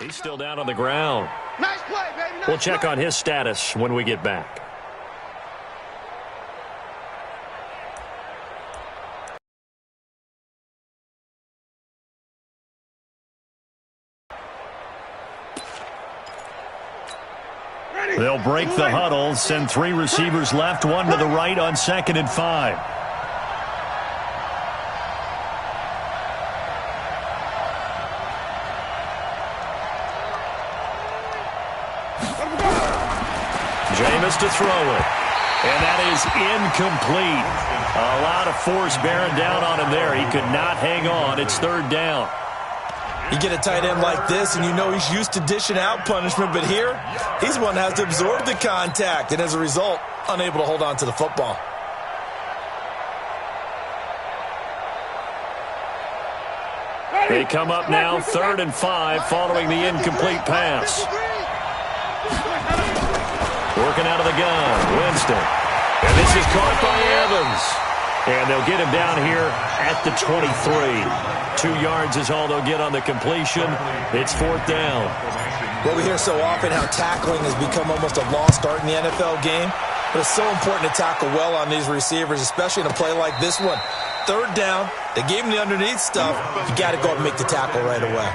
He's still down on the ground. Nice play, baby. Nice We'll check on his status when we get back. They'll break the huddle, send 3 receivers left, 1 to the right on 2nd and 5. Jameis to throw it. And that is incomplete. A lot of force bearing down on him there. He could not hang on. It's 3rd down. You get a tight end like this, and you know he's used to dishing out punishment, but here, he's one that has to absorb the contact, and as a result, unable to hold on to the football. They come up now, 3rd and 5, following the incomplete pass. Working out of the gun, Winston. And this is caught by Evans. And they'll get him down here at the 23. 2 yards is all they'll get on the completion. It's 4th down. Well, we hear so often how tackling has become almost a lost art in the NFL game. But it's so important to tackle well on these receivers, especially in a play like this one. 3rd down, they gave him the underneath stuff. You got to go and make the tackle right away.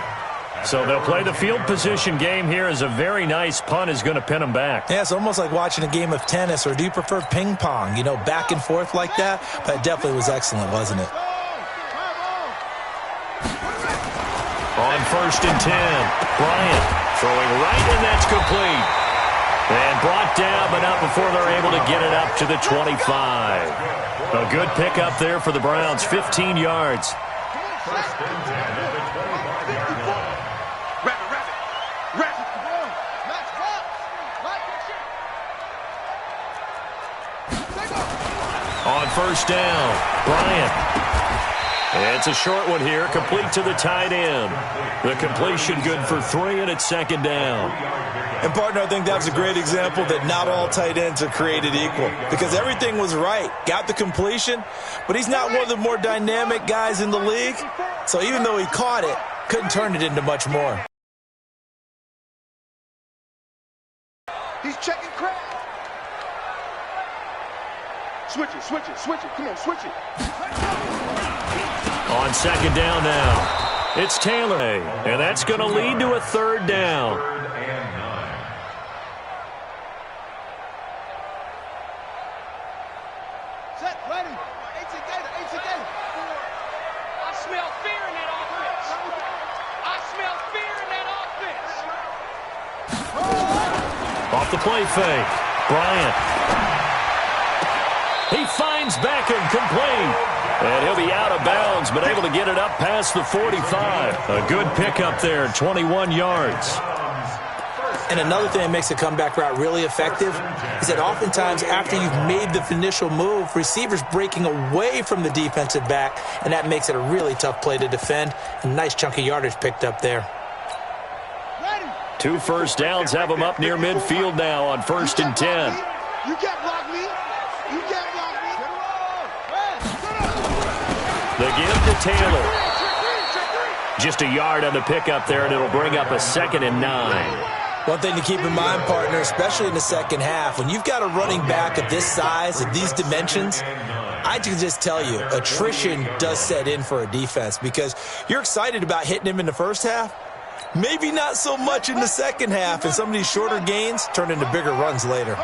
So they'll play the field position game here as a very nice punt is going to pin them back. Yeah, it's almost like watching a game of tennis, or do you prefer ping pong? You know, back and forth like that? But it definitely was excellent, wasn't it? On 1st and 10, Bryant throwing right, and that's complete. And brought down, but not before they're able to get it up to the 25. A good pickup there for the Browns, 15 yards. On 1st down, Bryant. It's a short one here, complete to the tight end. The completion good for 3, and it's 2nd down. And, partner, I think that's a great example that not all tight ends are created equal, because everything was right. Got the completion, but he's not one of the more dynamic guys in the league. So even though he caught it, couldn't turn it into much more. He's checking crap. Switch it. Come on, switch it. On 2nd down now, it's Taylor. And that's going to lead to a 3rd down. Set, ready. 18 Gator. I smell fear in that offense. Off the play fake, Bryant. He finds Beckham complete. And he'll be out of bounds, but able to get it up past the 45. A good pickup there, 21 yards. And another thing that makes a comeback route really effective is that oftentimes after you've made the initial move, receivers breaking away from the defensive back, and that makes it a really tough play to defend. A nice chunk of yardage picked up there. 2 1st downs have them up near midfield now on 1st and 10. You can't block me. The give to Taylor. Just a yard on the pickup there, and it'll bring up a 2nd and 9. One thing to keep in mind, partner, especially in the second half, when you've got a running back of this size, of these dimensions, I can just tell you, attrition does set in for a defense, because you're excited about hitting him in the first half. Maybe not so much in the second half, and some of these shorter gains turn into bigger runs later.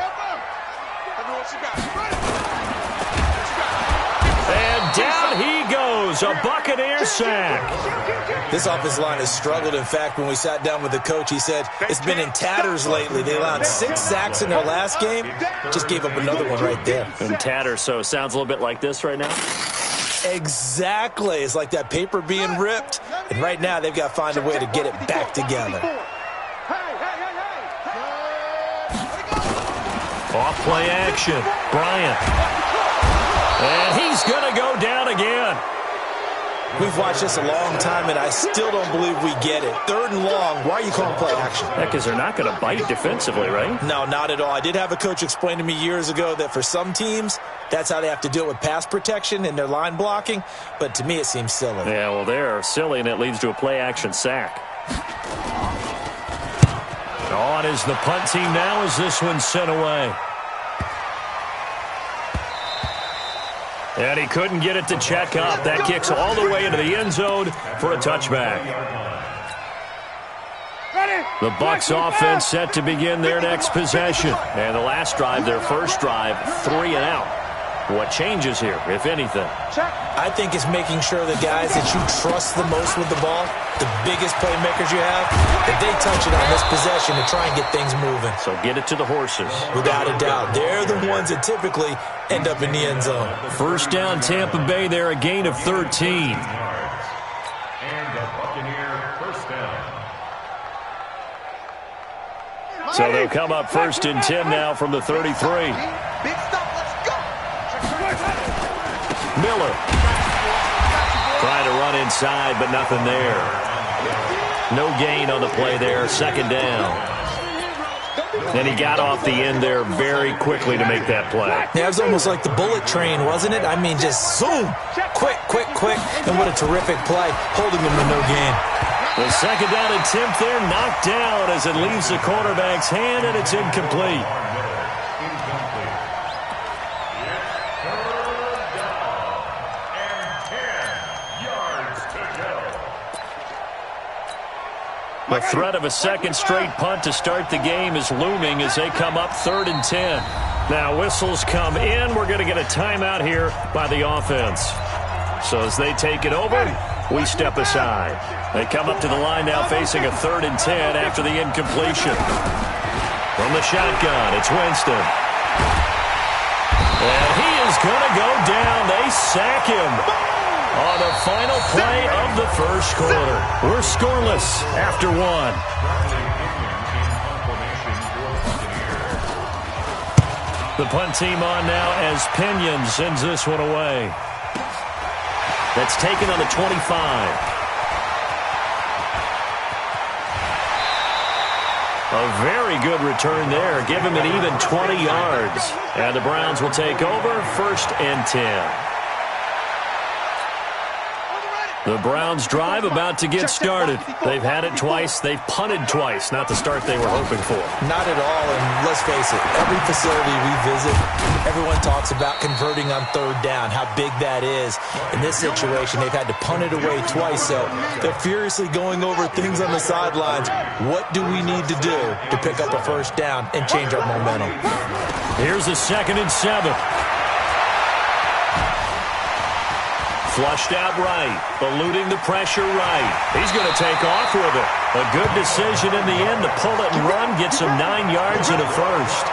And down he goes, a Buccaneer sack. This offensive line has struggled. In fact, when we sat down with the coach, he said it's been in tatters lately. They allowed 6 sacks in their last game. Just gave up another one right there. In tatters, so it sounds a little bit like this right now. Exactly. It's like that paper being ripped. And right now, they've got to find a way to get it back together. Off play action, Bryant. And he's going to go down again. We've watched this a long time, and I still don't believe we get it. 3rd and long, why are you calling play action? Yeah, because they're not going to bite defensively, right? No, not at all. I did have a coach explain to me years ago that for some teams, that's how they have to deal with pass protection and their line blocking. But to me, it seems silly. Yeah, well, they're silly, and it leads to a play action sack. on is the punt team now as this one's sent away. And he couldn't get it to check up. That kicks all the way into the end zone for a touchback. The Bucs offense set to begin their next possession. And the last drive, their first drive, 3 and out. What changes here, if anything? I think it's making sure the guys that you trust the most with the ball, the biggest playmakers you have, that they touch it on this possession to try and get things moving. So get it to the horses. Without a doubt. They're the ones that typically end up in the end zone. First down, Tampa Bay there, a gain of 13. And the Buccaneer first down. So they'll come up first and 10 now from the 33. Big stop, let's go. Miller trying to run inside, but nothing there. No gain on the play there, second down. And he got off the end there very quickly to make that play. Yeah, it was almost like the bullet train, wasn't it? I mean, just zoom, quick, quick, quick, and what a terrific play, holding him to no gain. The second down attempt there knocked down as it leaves the quarterback's hand, and it's incomplete. The threat of a second straight punt to start the game is looming as they come up 3rd and 10. Now whistles come in. We're going to get a timeout here by the offense. So as they take it over, we step aside. They come up to the line now facing a 3rd and 10 after the incompletion. From the shotgun, it's Winston. And he is going to go down. They sack him on the final play of the first quarter. We're scoreless after 1. The punt team on now as Pinion sends this one away. That's taken on the 25. A very good return there. Give him an even 20 yards. And the Browns will take over 1st and 10. The Browns drive about to get started. They've had it twice. They've punted twice. Not the start they were hoping for. Not at all, and let's face it, every facility we visit, everyone talks about converting on 3rd down, how big that is. In this situation, they've had to punt it away twice, so they're furiously going over things on the sidelines. What do we need to do to pick up a first down and change our momentum? Here's a 2nd and 7. Flushed out right, eluding the pressure right. He's going to take off with it. A good decision in the end to pull it and run, get some 9 yards and a first.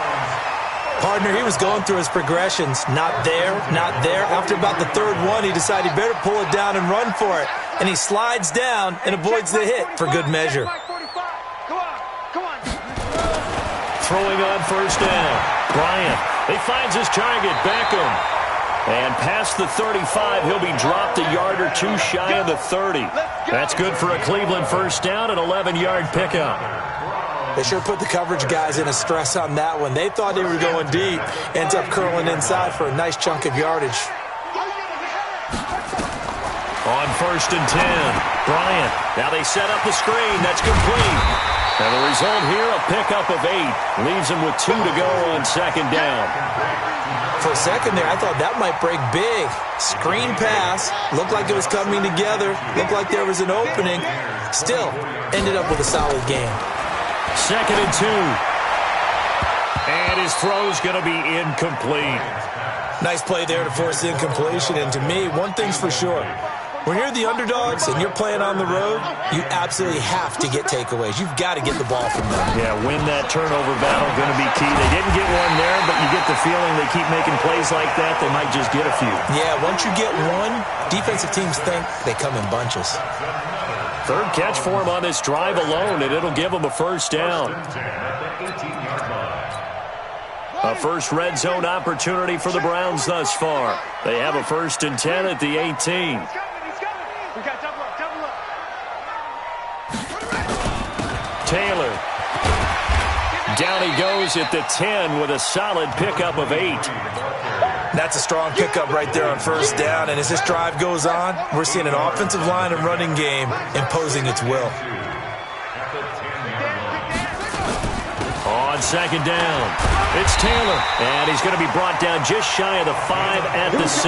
Partner, he was going through his progressions. Not there, not there. After about the 3rd one, he decided he better pull it down and run for it. And he slides down and avoids the hit for good measure. Throwing on first down. Bryant. He finds his target, Beckham. And past the 35, he'll be dropped a yard or 2 shy of the 30. That's good for a Cleveland first down, an 11-yard pickup. They sure put the coverage guys in a stress on that one. They thought they were going deep. Ends up curling inside for a nice chunk of yardage. On 1st and 10, Bryant. Now they set up the screen. That's complete. And the result here, a pickup of 8. Leaves him with 2 to go on 2nd down. For a second there, I thought that might break big. Screen pass. Looked like it was coming together. Looked like there was an opening. Still, ended up with a solid game. 2nd and 2. And his throw's going to be incomplete. Nice play there to force incompletion. And to me, one thing's for sure. When you're the underdogs and you're playing on the road, you absolutely have to get takeaways. You've got to get the ball from them. Yeah, win that turnover battle, going to be key. They didn't get one there, but you get the feeling they keep making plays like that, they might just get a few. Yeah, once you get one, defensive teams think they come in bunches. 3rd catch for him on this drive alone, and it'll give him a first down. A first red zone opportunity for the Browns thus far. They have a 1st and 10 at the 18. We got double up. Taylor. Down he goes at the 10 with a solid pickup of 8. That's a strong pickup right there on first down. And as this drive goes on, we're seeing an offensive line and running game imposing its will. On second down, it's Taylor, and he's going to be brought down just shy of the 5 at the 6.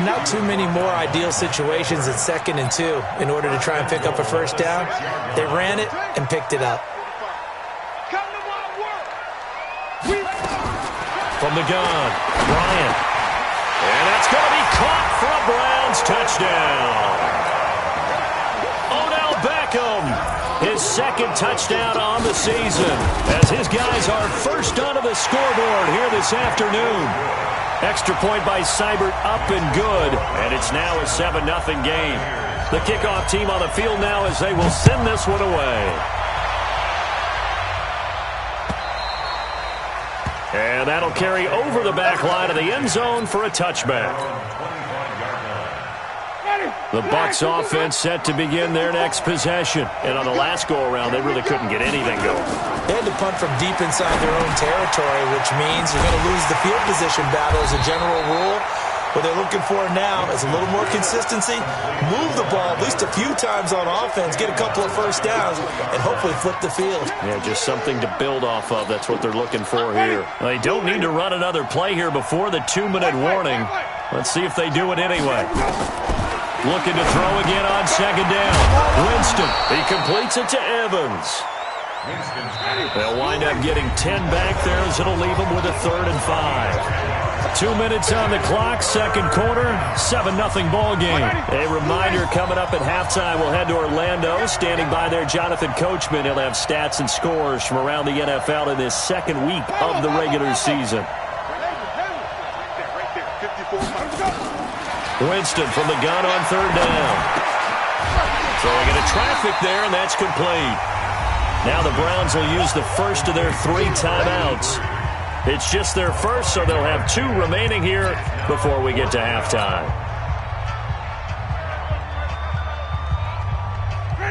Not too many more ideal situations at 2nd and 2 in order to try and pick up a first down. They ran it and picked it up. From the gun, Bryant. And that's going to be caught for a Browns touchdown. Odell Beckham, his 2nd touchdown on the season, as his guys are first onto the scoreboard here this afternoon. Extra point by Seibert up and good, and it's now a 7-0 game. The kickoff team on the field now as they will send this one away. And that'll carry over the back line of the end zone for a touchback. The Bucs offense set to begin their next possession. And on the last go-around, they really couldn't get anything going. They had to punt from deep inside their own territory, which means you're going to lose the field position battle as a general rule. What they're looking for now is a little more consistency, move the ball at least a few times on offense, get a couple of first downs, and hopefully flip the field. Yeah, just something to build off of. That's what they're looking for here. They don't need to run another play here before the 2-minute warning. Let's see if they do it anyway. Looking to throw again on second down. Winston, he completes it to Evans. They'll wind up getting 10 back there as it'll leave them with a 3rd and 5. 2 minutes on the clock, second quarter, 7-0 ball game. A reminder coming up at halftime, we'll head to Orlando. Standing by there, Jonathan Coachman. He'll have stats and scores from around the NFL in this second week of the regular season. Winston from the gun on 3rd down. Throwing into traffic there, and that's complete. Now the Browns will use the first of their 3 timeouts. It's just their first, so they'll have 2 remaining here before we get to halftime.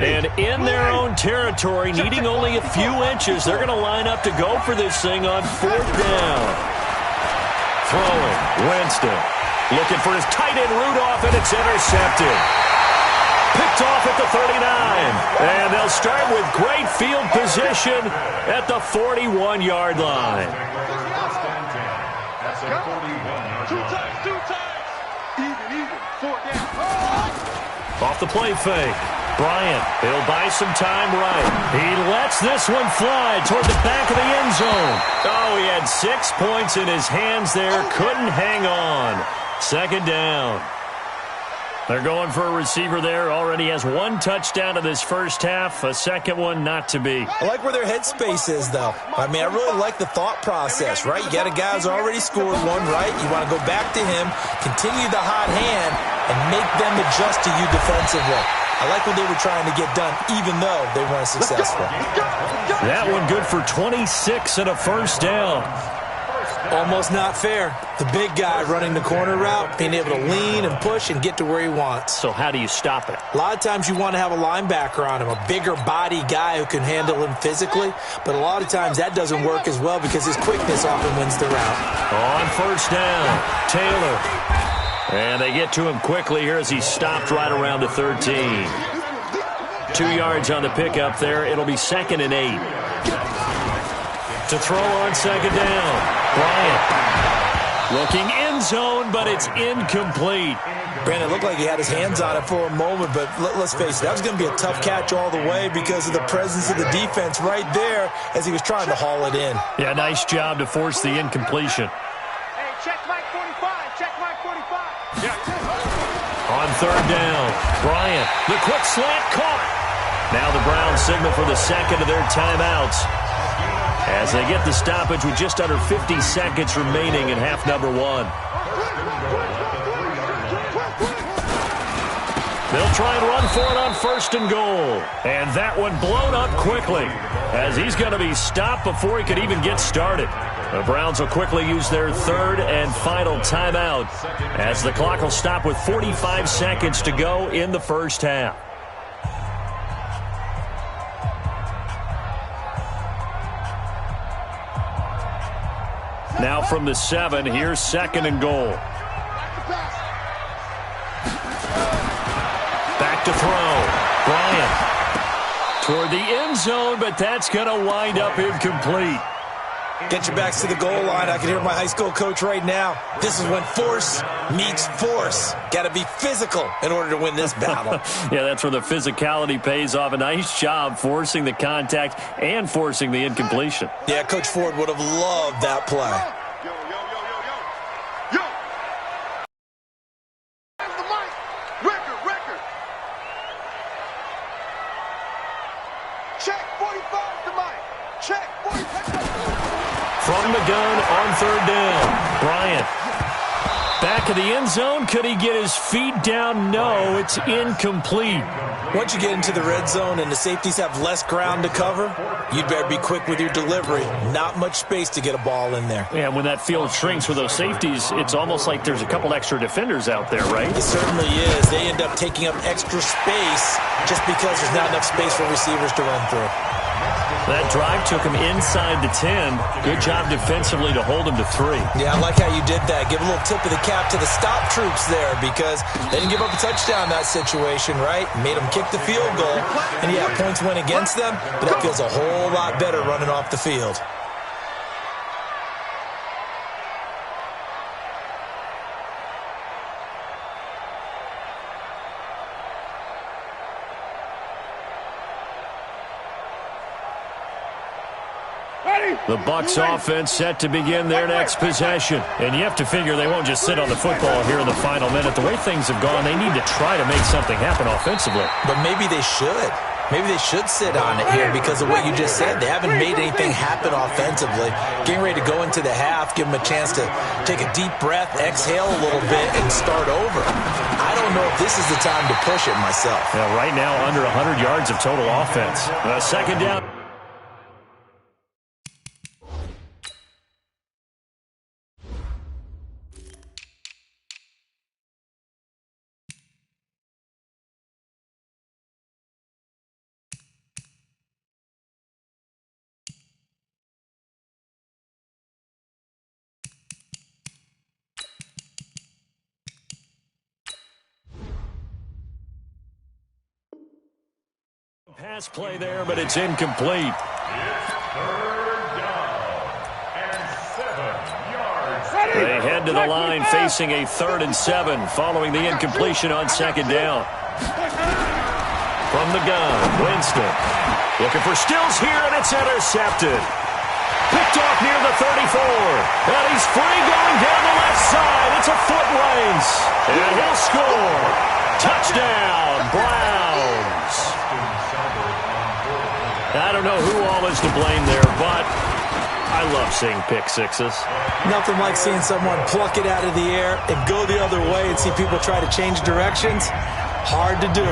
And in their own territory, needing only a few inches, they're going to line up to go for this thing on 4th down. Throwing, Winston. Looking for his tight end, Rudolph, and it's intercepted. Picked off at the 39. And they'll start with great field position at the 41-yard line. That's a 41-yard Two times. Even. 4 down. Off the play fake. Bryant, he'll buy some time right. He lets this one fly toward the back of the end zone. Oh, he had 6 points in his hands there. Couldn't hang on. 2nd down. They're going for a receiver there. Already has 1 touchdown in this first half. A second one not to be. I like where their headspace is, though. I mean, I really like the thought process, right? You got a guy who's already scored 1, right? You want to go back to him, continue the hot hand, and make them adjust to you defensively. I like what they were trying to get done, even though they weren't successful. That one good for 26 and a first down. Almost not fair. The big guy running the corner route, being able to lean and push and get to where he wants. So how do you stop it? A lot of times you want to have a linebacker on him, a bigger body guy who can handle him physically, but a lot of times that doesn't work as well because his quickness often wins the route. On first down, Taylor. And they get to him quickly here as he stopped right around the 13. 2 yards on the pickup there. It'll be 2nd and 8. To throw on second down. Bryant looking end zone, but it's incomplete. Brandon, it looked like he had his hands on it for a moment, but let's face it, that was going to be a tough catch all the way because of the presence of the defense right there as he was trying to haul it in. Yeah, nice job to force the incompletion. Hey, check Mike 45. Check Mike 45. Yeah. On 3rd down, Bryant, the quick slant caught. Now the Browns signal for the second of their timeouts as they get the stoppage with just under 50 seconds remaining in half number 1. They'll try and run for it on 1st and goal. And that one blown up quickly as he's going to be stopped before he could even get started. The Browns will quickly use their 3rd and final timeout as the clock will stop with 45 seconds to go in the first half. Now from the 7, here's 2nd and goal. Back to throw. Bryant toward the end zone, but that's going to wind up incomplete. Get your backs to the goal line. I can hear my high school coach right now. This is when force meets force. Got to be physical in order to win this battle. Yeah, that's where the physicality pays off. A nice job forcing the contact and forcing the incompletion. Yeah, Coach Ford would have loved that play. Yo. Where's the mic? Record. Check 45 to mic. Check 45. From the gun on third down, Bryant. Back of the end zone. Could he get his feet down? No, it's incomplete. Once you get into the red zone and the safeties have less ground to cover, you'd better be quick with your delivery. Not much space to get a ball in there. Yeah, when that field shrinks with those safeties, it's almost like there's a couple extra defenders out there, right? It certainly is. They end up taking up extra space just because there's not enough space for receivers to run through. That drive took him inside the 10. Good job defensively to hold him to 3. Yeah, I like how you did that. Give a little tip of the cap to the stop troops there because they didn't give up a touchdown in that situation, right? Made them kick the field goal. And, yeah, points went against them, but that feels a whole lot better running off the field. The Bucs offense set to begin their next possession. And you have to figure they won't just sit on the football here in the final minute. The way things have gone, they need to try to make something happen offensively. But maybe they should. Maybe they should sit on it here because of what you just said. They haven't made anything happen offensively. Getting ready to go into the half, give them a chance to take a deep breath, exhale a little bit, and start over. I don't know if this is the time to push it myself. Yeah, right now, under 100 yards of total offense. Second down. Pass play there, but it's incomplete. They head to the line facing a 3rd and 7 following the incompletion on second down. From the gun, Winston. Looking for Stills here, and it's intercepted. Picked off near the 34. And he's free going down the left side. It's a foot race. And he'll score. Touchdown, Browns. I don't know who all is to blame there, but I love seeing pick sixes. Nothing like seeing someone pluck it out of the air and go the other way and see people try to change directions. Hard to do.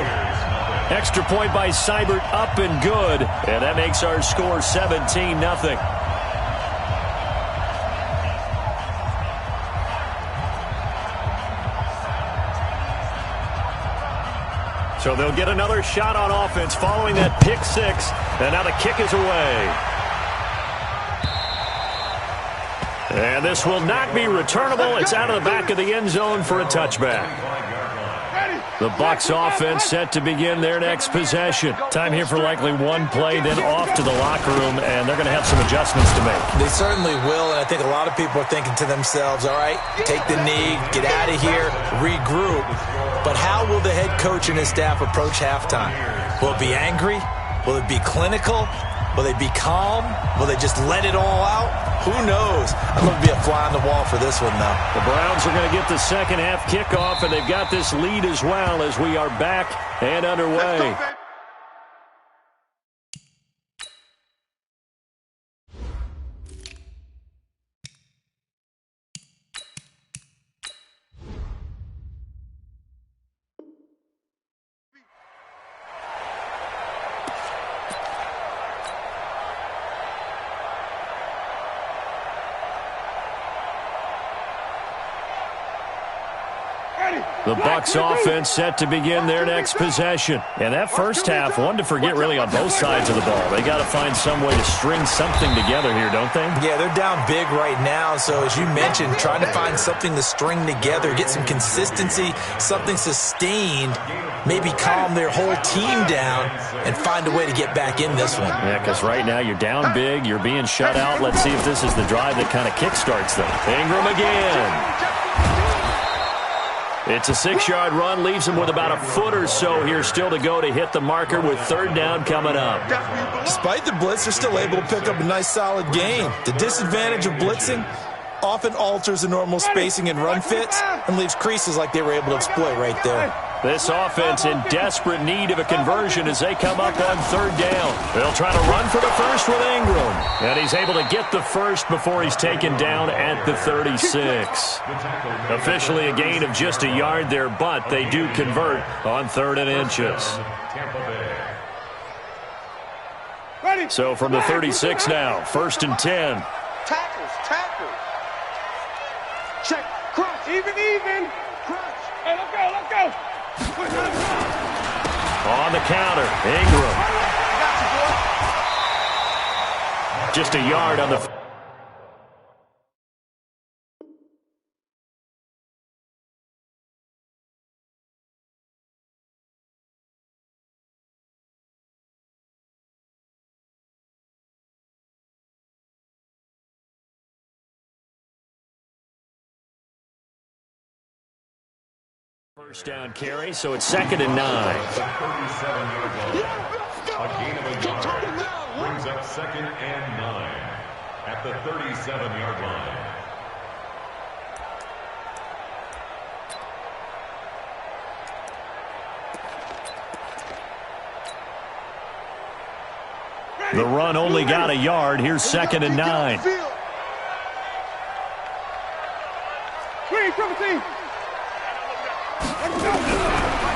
Extra point by Seibert, up and good. And that makes our score 17-0. So they'll get another shot on offense following that pick six. And now the kick is away. And this will not be returnable. It's out of the back of the end zone for a touchback. The Bucs offense set to begin their next possession. Time here for likely one play, then off to the locker room, and they're going to have some adjustments to make. They certainly will, and I think a lot of people are thinking to themselves, all right, take the knee, get out of here, regroup. But how will the head coach and his staff approach halftime? Will it be angry? Will it be clinical? Will they be calm? Will they just let it all out? Who knows? I'm going to be a fly on the wall for this one, though. The Browns are going to get the second half kickoff, and they've got this lead as well as we are back and underway. Ready? The Bucs offense set to begin their next possession. And that first half, one to forget really on both sides of the ball. They got to find some way to string something together here, don't they? Yeah, they're down big right now. So as you mentioned, trying to find something to string together, get some consistency, something sustained, maybe calm their whole team down and find a way to get back in this one. Yeah, because right now you're down big, you're being shut out. Let's see if this is the drive that kind of kickstarts them. Ingram again. It's a 6-yard run, leaves him with about a foot or so here still to go to hit the marker with third down coming up. Despite the blitz, they're still able to pick up a nice solid gain. The disadvantage of blitzing often alters the normal spacing and run fits and leaves creases like they were able to exploit right there. This offense in desperate need of a conversion as they come up on third down. They'll try to run for the first with Ingram. And he's able to get the first before he's taken down at the 36. Officially a gain of just a yard there, but they do convert on 3rd and inches. So from the 36 now, 1st and 10. Tackles. Check, crunch, even. Crunch. Hey, let's go. On the counter, Ingram. Just a yard on the... First down carry, so it's 2nd and 9. A gain of a yard brings up 2nd and 9 at the 37-yard line. The run only got a yard. Here's 2nd and 9.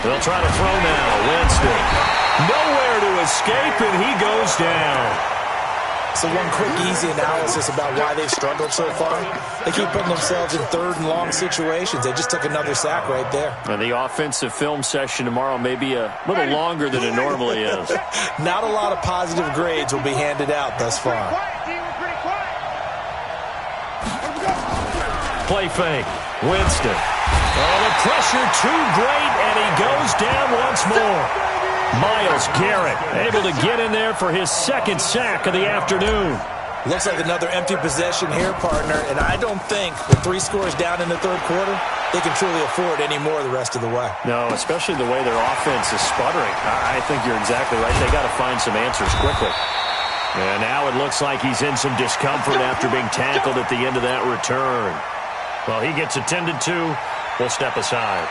They'll try to throw now. Winston. Nowhere to escape, and he goes down. So one quick, easy analysis about why they've struggled so far. They keep putting themselves in 3rd and long situations. They just took another sack right there. And the offensive film session tomorrow may be a little longer than it normally is. Not a lot of positive grades will be handed out thus far. Play fake. Winston. Oh, the pressure too great, and he goes down once more. Myles Garrett able to get in there for his 2nd sack of the afternoon. Looks like another empty possession here, partner, and I don't think with 3 scores down in the 3rd quarter, they can truly afford any more the rest of the way. No, especially the way their offense is sputtering. I think you're exactly right. They got to find some answers quickly. And now it looks like he's in some discomfort after being tackled at the end of that return. Well, he gets attended to. We'll step aside.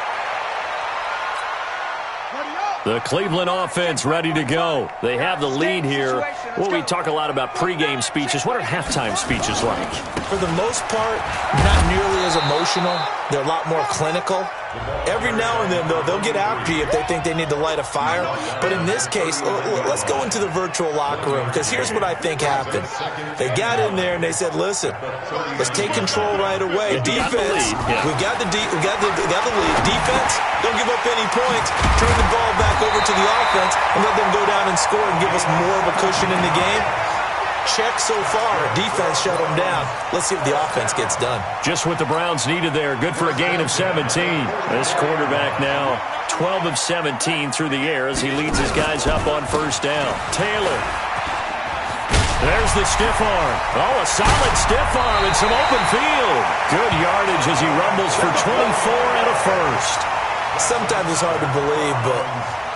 The Cleveland offense ready to go. They have the lead here. Well, we talk a lot about pregame speeches. What are halftime speeches like? For the most part, not nearly as emotional. They're a lot more clinical. Every now and then, though, they'll get after you if they think they need to light a fire. But in this case, let's go into the virtual locker room, because here's what I think happened. They got in there and they said, listen, let's take control right away. Defense, we got the lead. Defense, don't give up any points. Turn the ball back over to the offense and let them go down and score and give us more of a cushion in the game. Check so far. Defense shut them down. Let's see if the offense gets done. Just what the Browns needed there. Good for a gain of 17. This quarterback now 12 of 17 through the air as he leads his guys up on 1st down. Taylor. There's the stiff arm. Oh, a solid stiff arm and some open field. Good yardage as he rumbles for 24 and a first. Sometimes it's hard to believe, but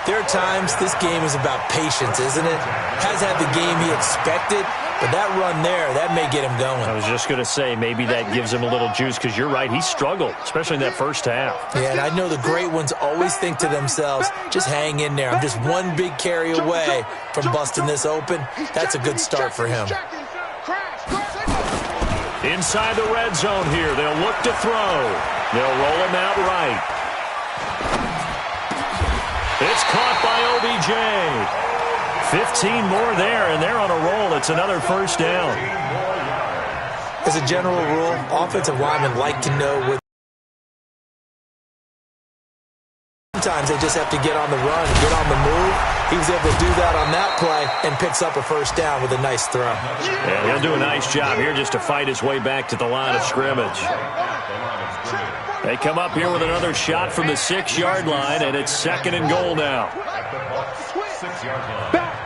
there are times this game is about patience, isn't it? Has had the game he expected, but that run there, that may get him going. I was just going to say, maybe that gives him a little juice, because you're right, he struggled, especially in that first half. Yeah, and I know the great ones always think to themselves, just hang in there. I'm just one big carry away from busting this open. That's a good start for him. Inside the red zone here, they'll look to throw. They'll roll him out right. It's caught by OBJ. 15 more there, and they're on a roll. It's another 1st down. As a general rule, offensive linemen like to know where sometimes they just have to get on the run, get on the move. He was able to do that on that play and picks up a first down with a nice throw. And he'll do a nice job here just to fight his way back to the line of scrimmage. They come up here with another shot from the 6-yard line, and it's 2nd and goal now. Back.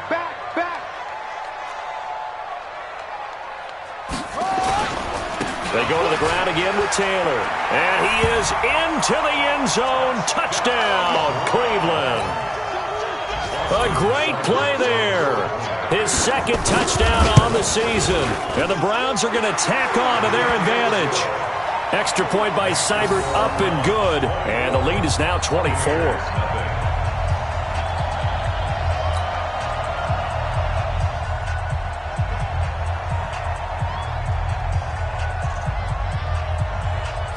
They go to the ground again with Taylor. And he is into the end zone. Touchdown, Cleveland. A great play there. His 2nd touchdown on the season. And the Browns are going to tack on to their advantage. Extra point by Seibert, up and good. And the lead is now 24.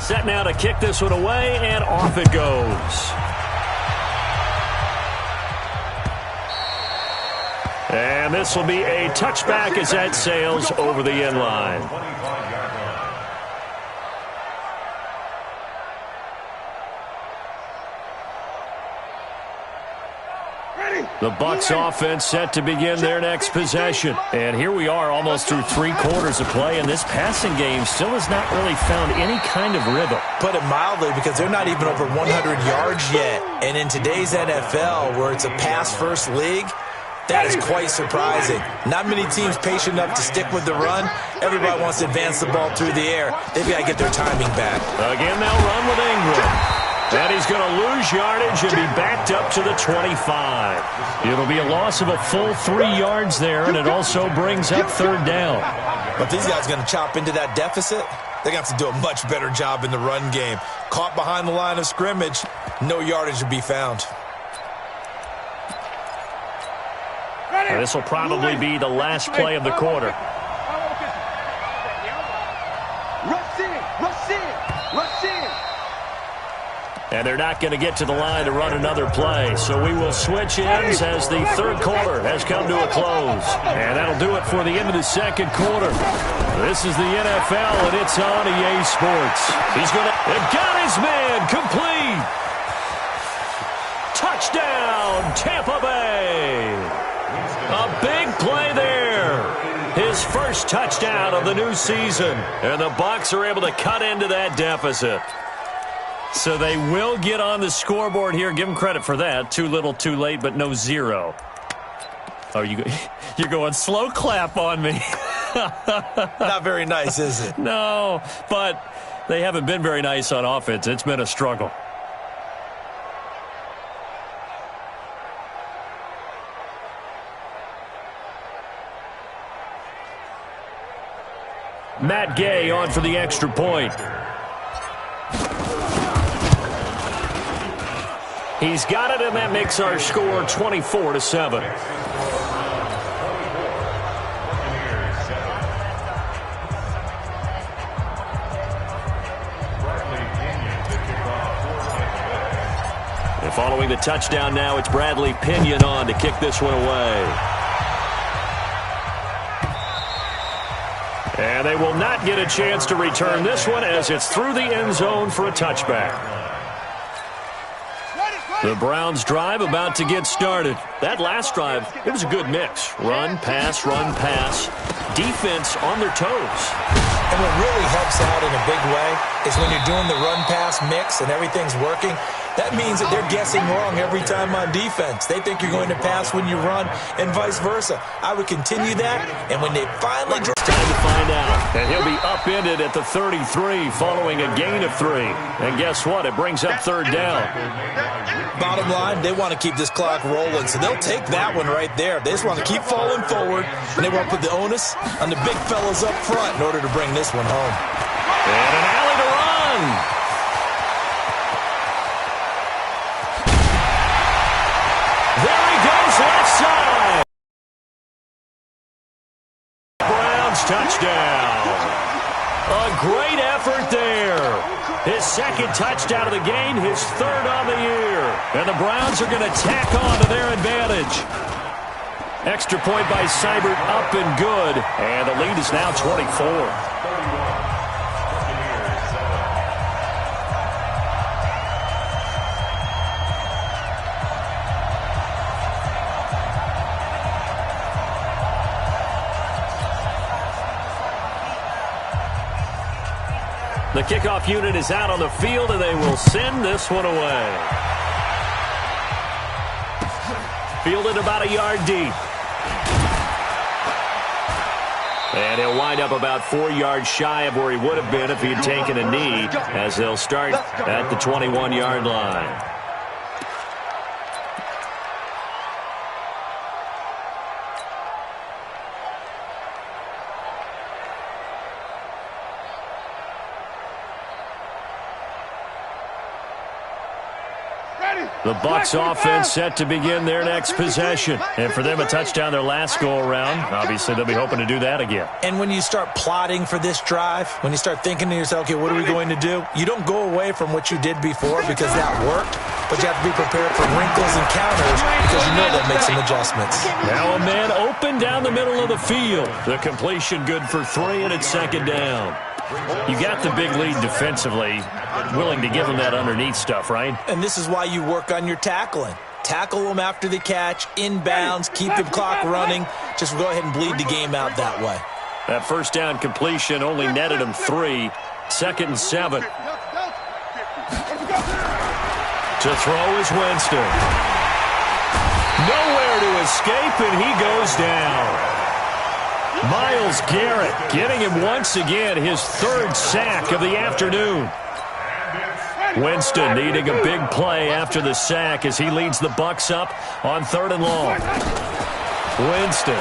Set now to kick this one away, and off it goes. And this will be a touchback as that sails over the end line. The Bucs offense set to begin their next possession. And here we are almost through 3 quarters of play, and this passing game still has not really found any kind of rhythm. Put it mildly, because they're not even over 100 yards yet. And in today's NFL, where it's a pass-first league, that is quite surprising. Not many teams patient enough to stick with the run. Everybody wants to advance the ball through the air. They've got to get their timing back. Again, they'll run with Ingram. And he's going to lose yardage and be backed up to the 25. It'll be a loss of a full 3 yards there, and it also brings up 3rd down. But these guys are going to chop into that deficit. They're going to have to do a much better job in the run game. Caught behind the line of scrimmage, no yardage to be found. This will probably be the last play of the quarter. Rush in. And they're not going to get to the line to run another play. So we will switch ends as the 3rd quarter has come to a close. And that'll do it for the end of the 2nd quarter. This is the NFL, and it's on EA Sports. He's going to... It got his man complete. Touchdown, Tampa Bay. A big play there. His first touchdown of the new season. And the Bucs are able to cut into that deficit. So they will get on the scoreboard here. Give them credit for that. Too little, too late, but no 0. Oh, you're going slow clap on me. Not very nice, is it? No, but they haven't been very nice on offense. It's been a struggle. Matt Gay on for the extra point. He's got it, and that makes our score 24-7. And following the touchdown now, it's Bradley Pinion on to kick this one away. And they will not get a chance to return this one as it's through the end zone for a touchback. The Browns drive about to get started. That last drive, it was a good mix. Run, pass, defense on their toes. And what really helps out in a big way is when you're doing the run-pass mix and everything's working, that means that they're guessing wrong every time on defense. They think you're going to pass when you run and vice versa. I would continue that, and when they finally... It's time to find out. And he'll be upended at the 33 following a gain of 3. And guess what? It brings up 3rd down. Bottom line, they want to keep this clock rolling, so they'll take that one right there. They just want to keep falling forward, and they want to put the onus on the big fellas up front in order to bring this one home. And an alley to run. There he goes, left side. Browns touchdown. A great effort there. His 2nd touchdown of the game, his 3rd on the year. And the Browns are going to tack on to their advantage. Extra point by Seibert, up and good. And the lead is now 24. The kickoff unit is out on the field, and they will send this one away. Fielded about a yard deep. And he'll wind up about 4 yards shy of where he would have been if he had taken a knee, as they'll start at the 21-yard line. The Bucs offense set to begin their next possession. And for them, a touchdown their last go-around. Obviously, they'll be hoping to do that again. And when you start plotting for this drive, when you start thinking to yourself, okay, what are we going to do? You don't go away from what you did before because that worked, but you have to be prepared for wrinkles and counters because you know they'll make some adjustments. Now a man open down the middle of the field. The completion good for 3, and it's second down. You got the big lead defensively, willing to give them that underneath stuff, right? And this is why you work on your tackling. Tackle them after the catch, inbounds, keep the clock running. Just go ahead and bleed the game out that way. That first down completion only netted him 3. 2nd and 7. To throw is Winston. Nowhere to escape, and he goes down. Myles Garrett getting him once again his 3rd sack of the afternoon. Winston needing a big play after the sack as he leads the Bucs up on 3rd and long. Winston.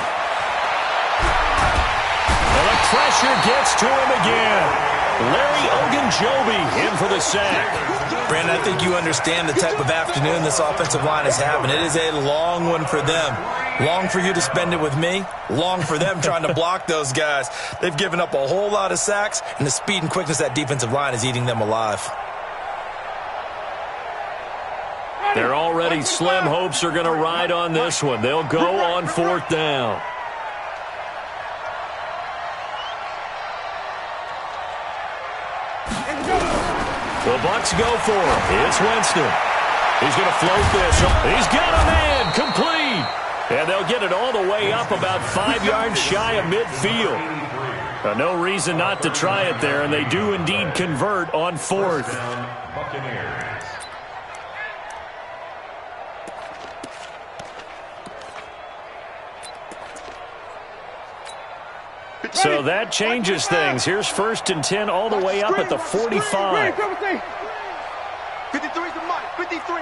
And the pressure gets to him again. Larry Ogunjobi in for the sack. Brandon, I think you understand the type of afternoon this offensive line is having. It is a long one for them. Long for you to spend it with me. Long for them trying to block those guys. They've given up a whole lot of sacks, and the speed and quickness of that defensive line is eating them alive. Their already slim hopes are going to ride on this one. They'll go on 4th down. The Bucs go for it. It's Winston. He's going to float this. He's got a man complete. And they'll get it all the way up about 5 yards shy of midfield. No reason not to try it there, and they do indeed convert on 4th. So that changes things. Here's 1st and 10 all the way up at the 45. 53's the mark. 53.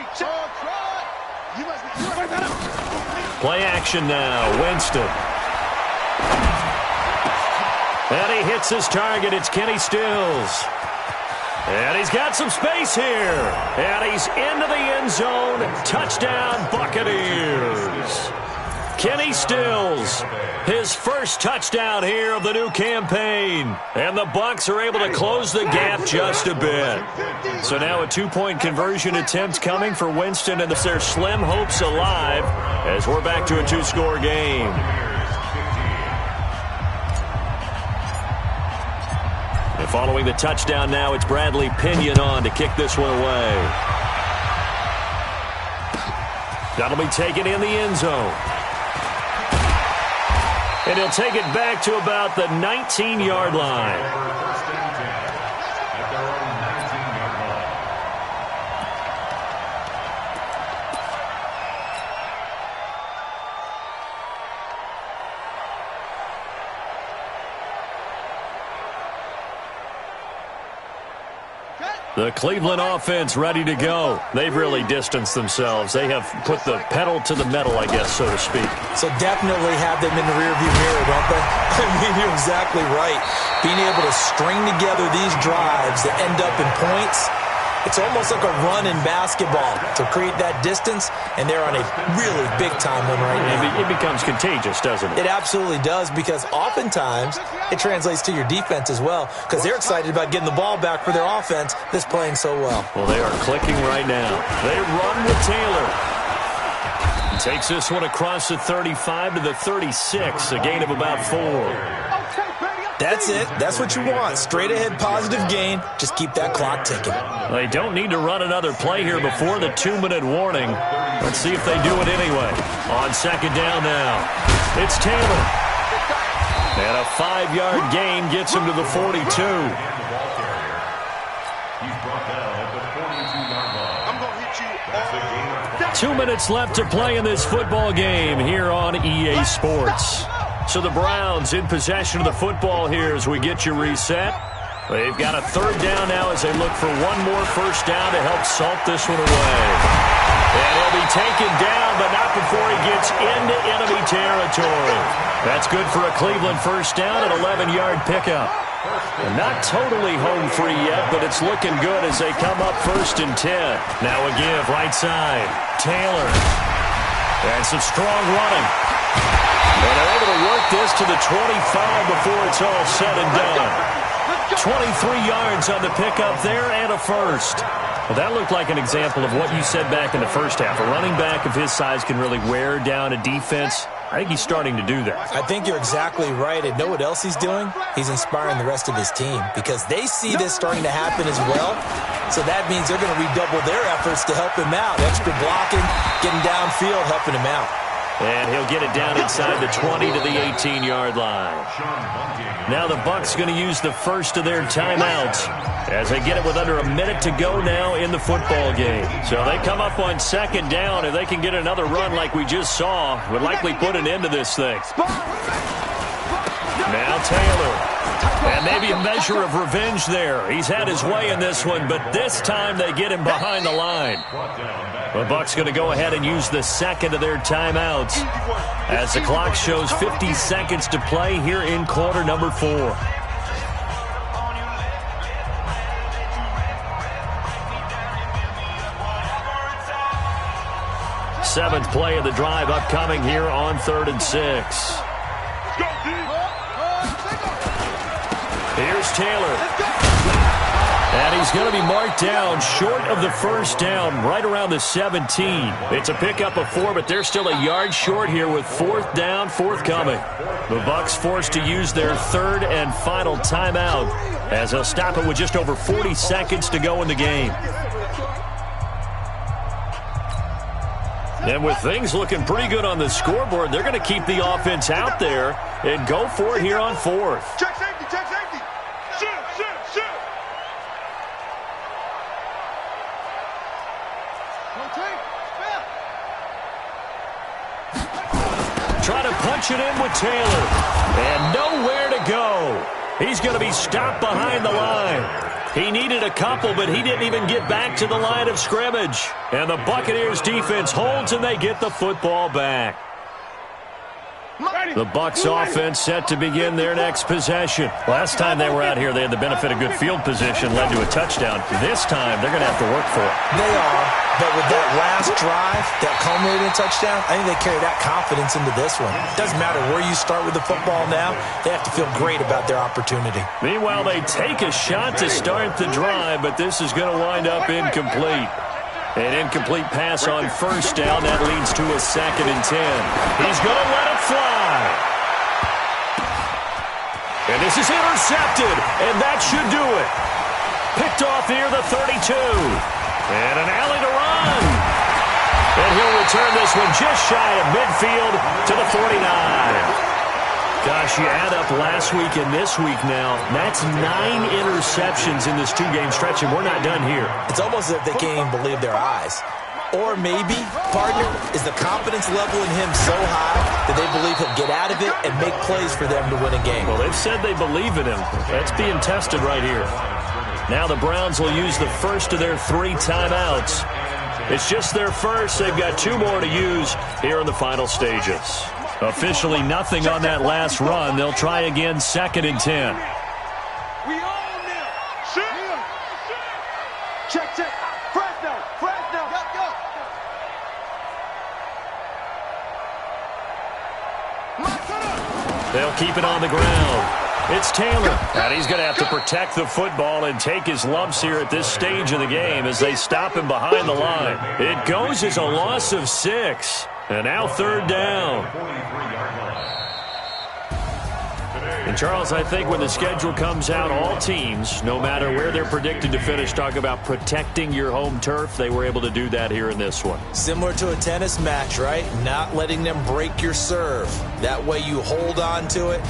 Play action now. Winston. And he hits his target. It's Kenny Stills. And he's got some space here. And he's into the end zone. Touchdown, Buccaneers. Kenny Stills, his first touchdown here of the new campaign. And the Bucs are able to close the gap just a bit. So now a 2-point conversion attempt coming for Winston, and their slim hopes alive as we're back to a 2-score game. And following the touchdown now, it's Bradley Pinion on to kick this one away. That'll be taken in the end zone. And he'll take it back to about the 19-yard line. The Cleveland offense ready to go. They've really distanced themselves. They have put the pedal to the metal, I guess, so to speak. So definitely have them in the rearview mirror, don't they? I mean, you're exactly right. Being able to string together these drives that end up in points, it's almost like a run in basketball to create that distance, and they're on a really big-time one right now. It becomes contagious, doesn't it? It absolutely does, because oftentimes it translates to your defense as well, because they're excited about getting the ball back for their offense that's playing so well. Well, they are clicking right now. They run with Taylor. He takes this one across the 35 to the 36, a gain of about 4. That's it. That's what you want. Straight ahead positive gain. Just keep that clock ticking. They don't need to run another play here before the 2-minute warning. Let's see if they do it anyway. On second down now, it's Taylor. And a 5-yard gain gets him to the 42. He's brought down at the 42-yard line. I'm going to hit you. That's a gain of 2 minutes left to play in this football game here on EA Sports. So the Browns in possession of the football here as we get you reset. They've got a third down now as they look for one more first down to help salt this one away. And he'll be taken down, but not before he gets into enemy territory. That's good for a Cleveland first down, an 11-yard pickup. And not totally home free yet, but it's looking good as they come up 1st and 10. Now a give right side. Taylor. And some strong running. And they're able to work this to the 25 before it's all said and done. 23 yards on the pickup there and a first. Well, that looked like an example of what you said back in the first half. A running back of his size can really wear down a defense. I think he's starting to do that. I think you're exactly right. And know what else he's doing? He's inspiring the rest of his team because they see this starting to happen as well. So that means they're going to redouble their efforts to help him out. Extra blocking, getting downfield, helping him out. And he'll get it down inside the 20 to the 18-yard line. Now the Bucs going to use the first of their timeouts as they get it with under a minute to go now in the football game. So they come up on second down. If they can get another run like we just saw, would likely put an end to this thing. Now Taylor. And maybe a measure of revenge there. He's had his way in this one, but this time they get him behind the line. The Bucs going to go ahead and use the second of their timeouts as the clock shows 50 seconds to play here in quarter number 4. Seventh play of the drive upcoming here on 3rd and 6. Here's Taylor. And he's going to be marked down short of the first down, right around the 17. It's a pickup of 4, but they're still a yard short here with 4th down forthcoming. The Bucs forced to use their third and final timeout as they'll stop it with just over 40 seconds to go in the game. And with things looking pretty good on the scoreboard, they're going to keep the offense out there and go for it here on 4th. Check safety, check safety. Shoot. Try to punch it in with Taylor. And nowhere to go. He's going to be stopped behind the line. He needed a couple, but he didn't even get back to the line of scrimmage. And the Buccaneers defense holds, and they get the football back. The Bucs offense set to begin their next possession. Last time they were out here, they had the benefit of good field position, led to a touchdown. This time, they're going to have to work for it. They are, but with that last drive, that culminating touchdown, I think they carry that confidence into this one. It doesn't matter where you start with the football now. They have to feel great about their opportunity. Meanwhile, they take a shot to start the drive, but this is going to wind up incomplete. An incomplete pass on first down. That leads to a 2nd and 10. He's going to let it fly. And this is intercepted, and that should do it. Picked off near the 32. And an alley to run. And he'll return this one just shy of midfield to the 49. Gosh, you add up last week and this week now, that's 9 interceptions in this 2-game stretch, and we're not done here. It's almost as if they can't even believe their eyes. Or maybe, partner, is the confidence level in him so high that they believe he'll get out of it and make plays for them to win a game. Well, they've said they believe in him. That's being tested right here. Now the Browns will use the first of their 3 timeouts. It's just their first. They've got 2 more to use here in the final stages. Officially nothing on that last run. They'll try again 2nd and 10. We own them. Check. Fresno. Go. They'll keep it on the ground. It's Taylor, and he's going to have to protect the football and take his lumps here at this stage of the game as they stop him behind the line. It goes as a loss of 6, and now 3rd down. And, Charles, I think when the schedule comes out, all teams, no matter where they're predicted to finish, talk about protecting your home turf. They were able to do that here in this one. Similar to a tennis match, right? Not letting them break your serve. That way you hold on to it,